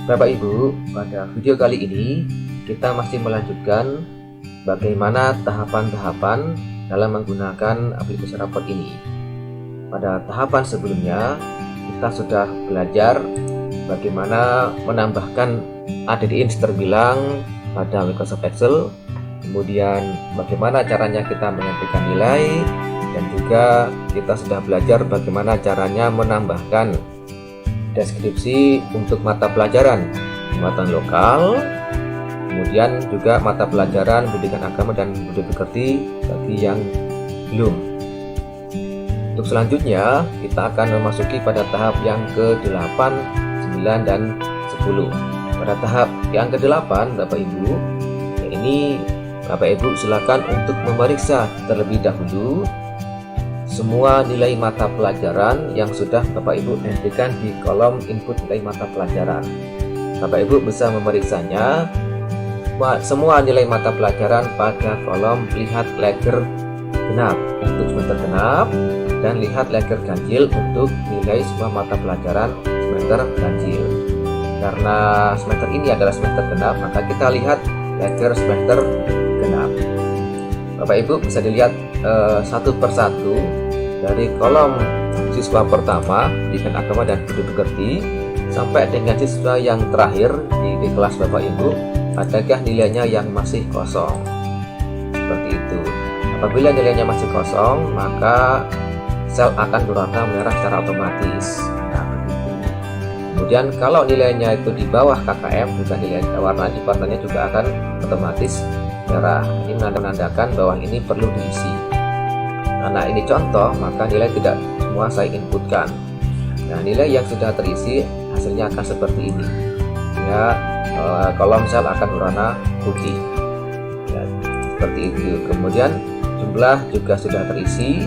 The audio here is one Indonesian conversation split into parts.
Bapak Ibu, pada video kali ini kita masih melanjutkan bagaimana tahapan-tahapan dalam menggunakan aplikasi rapot ini. Pada tahapan sebelumnya kita sudah belajar bagaimana menambahkan add-ins terbilang pada Microsoft Excel, kemudian bagaimana caranya kita mengetikkan nilai, dan juga kita sudah belajar bagaimana caranya menambahkan deskripsi untuk mata pelajaran muatan lokal, kemudian juga mata pelajaran pendidikan agama dan budi pekerti bagi yang belum. Untuk selanjutnya kita akan memasuki pada tahap yang ke-8, 9, dan 10. Pada tahap yang ke-8 Bapak Ibu, ini Bapak Ibu silakan untuk memeriksa terlebih dahulu semua nilai mata pelajaran yang sudah Bapak Ibu entikan di kolom input nilai mata pelajaran. Bapak Ibu bisa memeriksanya semua nilai mata pelajaran pada kolom lihat leger genap untuk semester genap dan lihat leger ganjil untuk nilai semua mata pelajaran semester ganjil. Karena semester ini adalah semester genap, maka kita lihat leger semester genap. Bapak Ibu bisa dilihat satu persatu dari kolom siswa pertama pendidikan agama dan budi pekerti sampai dengan siswa yang terakhir di kelas Bapak Ibu, adakah nilainya yang masih kosong. Seperti itu. Apabila nilainya masih kosong, maka sel akan berwarna merah secara otomatis. Nah, begitu. Kemudian kalau nilainya itu di bawah KKM, bukan nilai warnanya juga akan otomatis merah. Ini menandakan bahwa ini perlu diisi. Nah, ini contoh, maka nilai tidak semua saya inputkan. Nah, nilai yang sudah terisi hasilnya akan seperti ini. Ya, kolom sel akan berwarna putih. Ya, seperti itu. Kemudian jumlah juga sudah terisi,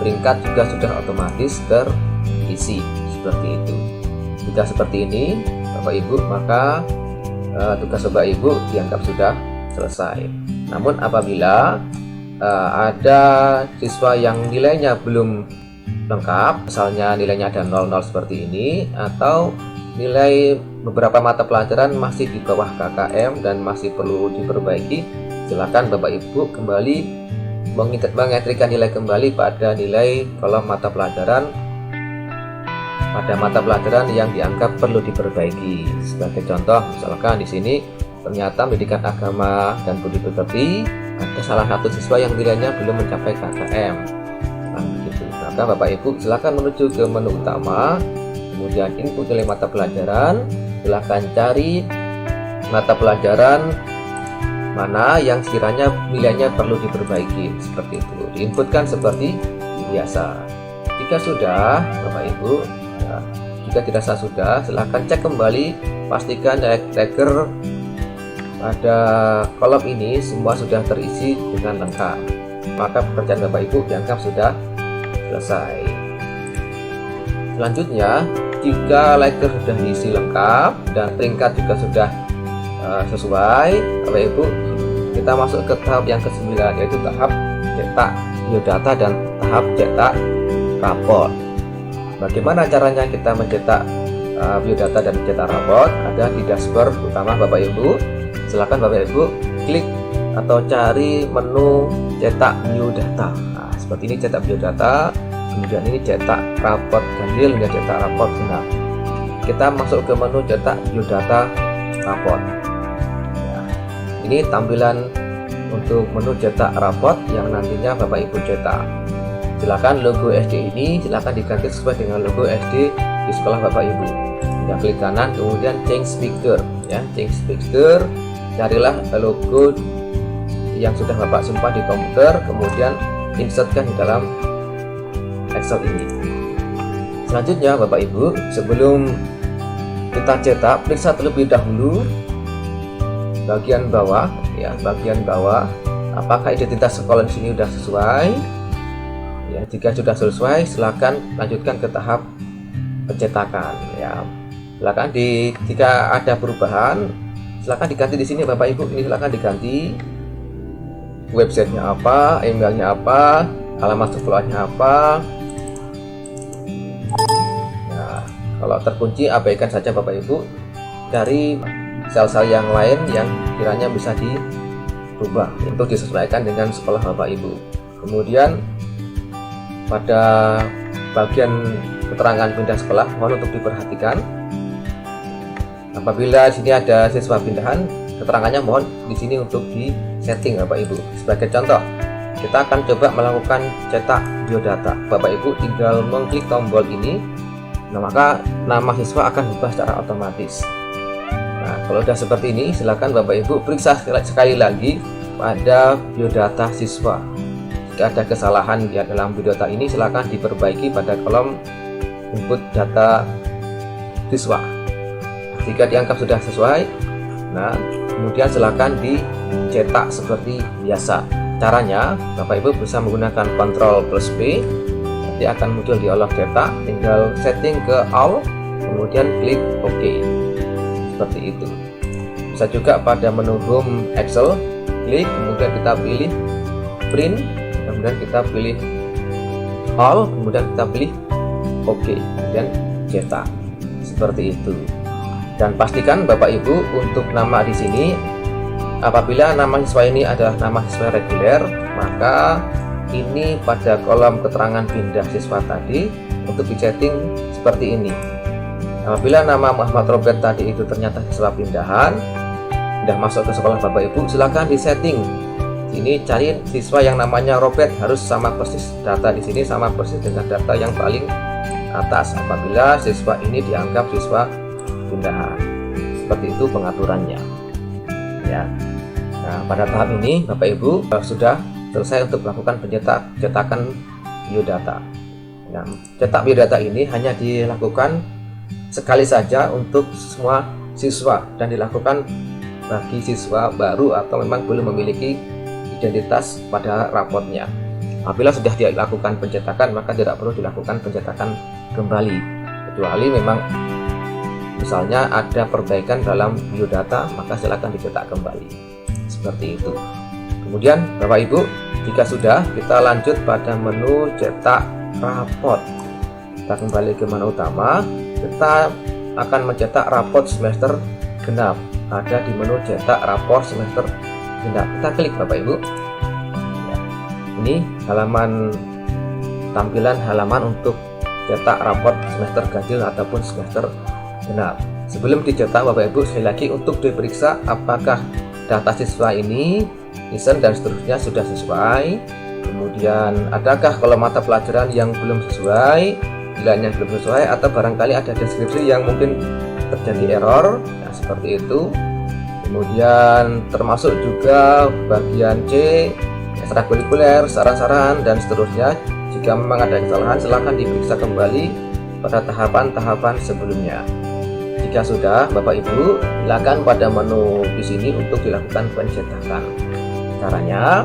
peringkat juga sudah otomatis terisi. Seperti itu. Jika seperti ini, Bapak Ibu, maka tugas Bapak Ibu dianggap sudah selesai. Namun apabila ada siswa yang nilainya belum lengkap, misalnya nilainya ada 00 seperti ini, atau nilai beberapa mata pelajaran masih di bawah KKM dan masih perlu diperbaiki, silakan Bapak Ibu kembali mengetikkan nilai kembali pada nilai kolom mata pelajaran yang dianggap perlu diperbaiki. Sebagai contoh, misalkan di sini ternyata pendidikan agama dan budi pekerti ada salah satu siswa yang nilainya belum mencapai KKM. Nah, begitu. Maka Bapak Ibu silakan menuju ke menu utama, kemudian input nilai mata pelajaran, silakan cari mata pelajaran mana yang sekiranya nilainya perlu diperbaiki. Seperti itu. Diinputkan seperti biasa. Jika sudah, Bapak Ibu, ya, jika tidak sudah, silakan cek kembali, pastikan leger pada kolom ini semua sudah terisi dengan lengkap, maka pekerjaan Bapak Ibu dianggap sudah selesai. Selanjutnya, jika leger sudah diisi lengkap dan peringkat juga sudah sesuai, Bapak Ibu, kita masuk ke tahap yang ke-9, yaitu tahap cetak biodata dan tahap cetak rapor. Bagaimana caranya kita mencetak biodata dan mencetak rapor? Ada di dashboard utama Bapak Ibu. Silakan Bapak Ibu klik atau cari menu cetak biodata. Nah, seperti ini cetak biodata, kemudian ini cetak raport ganjil dan cetak raport genap. Kita masuk ke menu cetak biodata raport. Ya, ini tampilan untuk menu cetak raport yang nantinya Bapak Ibu cetak. Silakan logo SD ini silakan diganti sesuai dengan logo SD di sekolah Bapak Ibu. Kita klik kanan, kemudian change picture, ya, change picture. Carilah logo yang sudah Bapak simpan di komputer, kemudian insertkan di dalam Excel ini. Selanjutnya Bapak Ibu, sebelum kita cetak, periksa terlebih dahulu bagian bawah, ya, bagian bawah, apakah identitas sekolah di sini sudah sesuai. Ya, jika sudah sesuai, silakan lanjutkan ke tahap pencetakan. Ya, silakan jika ada perubahan, silakan diganti di sini Bapak Ibu. Ini silakan diganti websitenya apa, emailnya apa, alamat sekolahnya apa. Nah, kalau terkunci abaikan saja Bapak Ibu. dari sel-sel yang lain yang kiranya bisa dirubah untuk disesuaikan dengan sekolah Bapak Ibu. Kemudian pada bagian keterangan pindah sekolah, mohon untuk diperhatikan. Apabila di sini ada siswa pindahan, keterangannya mohon di sini untuk di-setting Bapak Ibu. Sebagai contoh, kita akan coba melakukan cetak biodata. Bapak Ibu tinggal mengklik tombol ini, nah maka nama siswa akan berubah secara otomatis. Nah, kalau sudah seperti ini, silakan Bapak Ibu periksa sekali lagi pada biodata siswa. Jika ada kesalahan di dalam biodata ini, silakan diperbaiki pada kolom input data siswa. Jika dianggap sudah sesuai, nah kemudian silakan dicetak seperti biasa. Caranya, Bapak Ibu bisa menggunakan Ctrl+P, nanti akan muncul dialog cetak, tinggal setting ke all, kemudian klik OK. Seperti itu. Bisa juga pada menu Home Excel, klik, kemudian kita pilih Print, kemudian kita pilih all, kemudian kita pilih OK, kemudian cetak. Seperti itu. Dan pastikan Bapak Ibu untuk nama di sini, apabila nama siswa ini adalah nama siswa reguler, maka ini pada kolom keterangan pindah siswa tadi untuk disetting seperti ini. Apabila nama Muhammad Robert tadi itu ternyata siswa pindahan, sudah masuk ke sekolah Bapak Ibu, silakan disetting. Ini cari siswa yang namanya Robert, harus sama persis data di sini sama persis dengan data yang paling atas. Apabila siswa ini dianggap siswa pindahan, seperti itu pengaturannya. Ya. Nah, pada tahap ini Bapak Ibu sudah selesai untuk melakukan pencetakan biodata. Nah, cetak biodata ini hanya dilakukan sekali saja untuk semua siswa dan dilakukan bagi siswa baru atau memang belum memiliki identitas pada rapotnya. Apabila sudah dilakukan pencetakan, maka tidak perlu dilakukan pencetakan kembali, kecuali memang misalnya ada perbaikan dalam biodata, maka silakan dicetak kembali. Seperti itu. Kemudian Bapak Ibu, jika sudah, kita lanjut pada menu cetak rapot. Kita kembali ke menu utama, kita akan mencetak rapot semester genap. Ada di menu cetak rapor semester genap. Kita klik Bapak Ibu. Ini tampilan halaman untuk cetak rapot semester ganjil ataupun semester genap. Sebelum dicetak Bapak Ibu, sekali lagi untuk diperiksa apakah data siswa ini, listen dan seterusnya sudah sesuai. Kemudian adakah kalau mata pelajaran yang belum sesuai, nilainya belum sesuai, atau barangkali ada deskripsi yang mungkin terjadi error. Nah, seperti itu. Kemudian termasuk juga bagian C, ekstrakurikuler, saran-saran dan seterusnya. Jika memang ada kesalahan, silahkan diperiksa kembali pada tahapan-tahapan sebelumnya. Jika sudah, Bapak Ibu, silakan pada menu di sini untuk dilakukan pencetakan. Caranya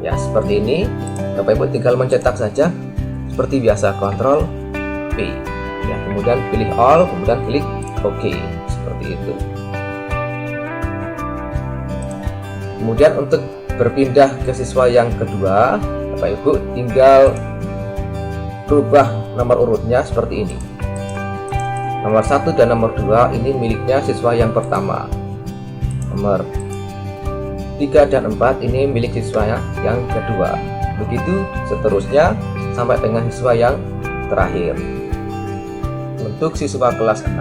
ya seperti ini. Bapak Ibu tinggal mencetak saja seperti biasa, Ctrl P. Ya, kemudian pilih all, kemudian klik OK. Seperti itu. Kemudian untuk berpindah ke siswa yang kedua, Bapak Ibu tinggal rubah nomor urutnya seperti ini. Nomor 1 dan nomor 2 ini miliknya siswa yang pertama. Nomor 3 dan 4 ini milik siswa yang kedua. Begitu seterusnya sampai dengan siswa yang terakhir. Untuk siswa kelas 6,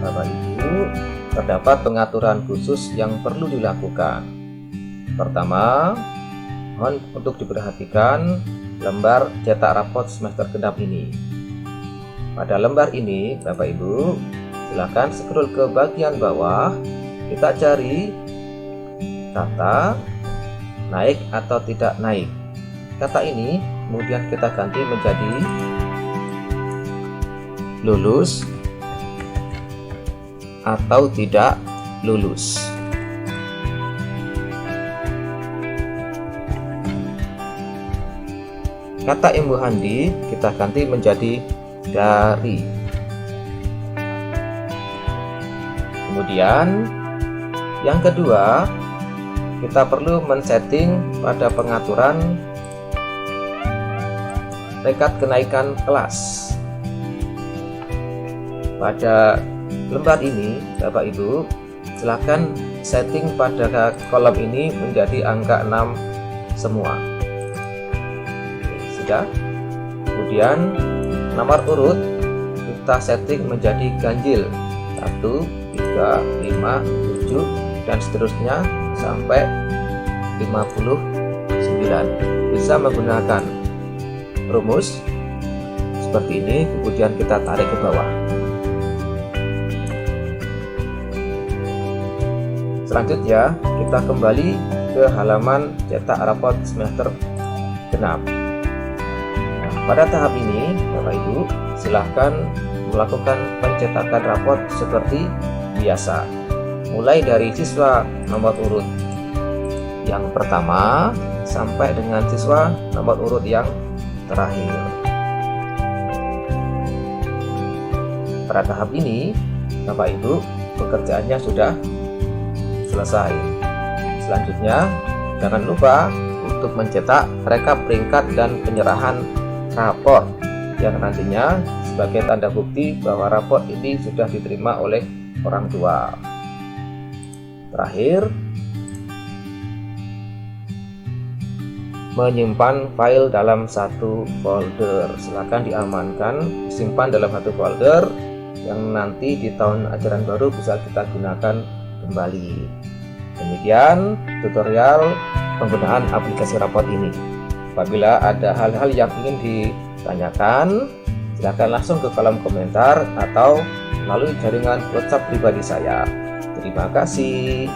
Bapak Ibu, terdapat pengaturan khusus yang perlu dilakukan. Pertama, mohon untuk diperhatikan lembar cetak rapot semester genap ini. Pada lembar ini, Bapak Ibu, silakan scroll ke bagian bawah. Kita cari kata naik atau tidak naik. Kata ini kemudian kita ganti menjadi lulus atau tidak lulus. Kata Ibu Handi kita ganti menjadi dari. Kemudian yang kedua, kita perlu men-setting pada pengaturan rekat kenaikan kelas. Pada lembar ini, Bapak Ibu, silakan setting pada kolom ini menjadi angka 6 semua. Sudah. Kemudian nomor urut kita setting menjadi ganjil 1, 3, 5, 7 dan seterusnya sampai 59. Bisa menggunakan rumus seperti ini, kemudian kita tarik ke bawah. Selanjutnya kita kembali ke halaman cetak rapot semester genap. Nah, pada tahap ini Bapak Ibu silahkan melakukan pencetakan rapot seperti biasa, mulai dari siswa nomor urut yang pertama sampai dengan siswa nomor urut yang terakhir. Pada tahap ini Bapak Ibu pekerjaannya sudah selesai. Selanjutnya jangan lupa untuk mencetak rekap peringkat dan penyerahan rapor yang nantinya sebagai tanda bukti bahwa rapor ini sudah diterima oleh orang tua. Terakhir, menyimpan file dalam satu folder. Silakan diamankan, disimpan dalam satu folder yang nanti di tahun ajaran baru bisa kita gunakan kembali. Demikian tutorial penggunaan aplikasi rapot ini. Apabila ada hal-hal yang ingin ditanyakan, silakan langsung ke kolom komentar atau melalui jaringan WhatsApp pribadi saya. Terima kasih.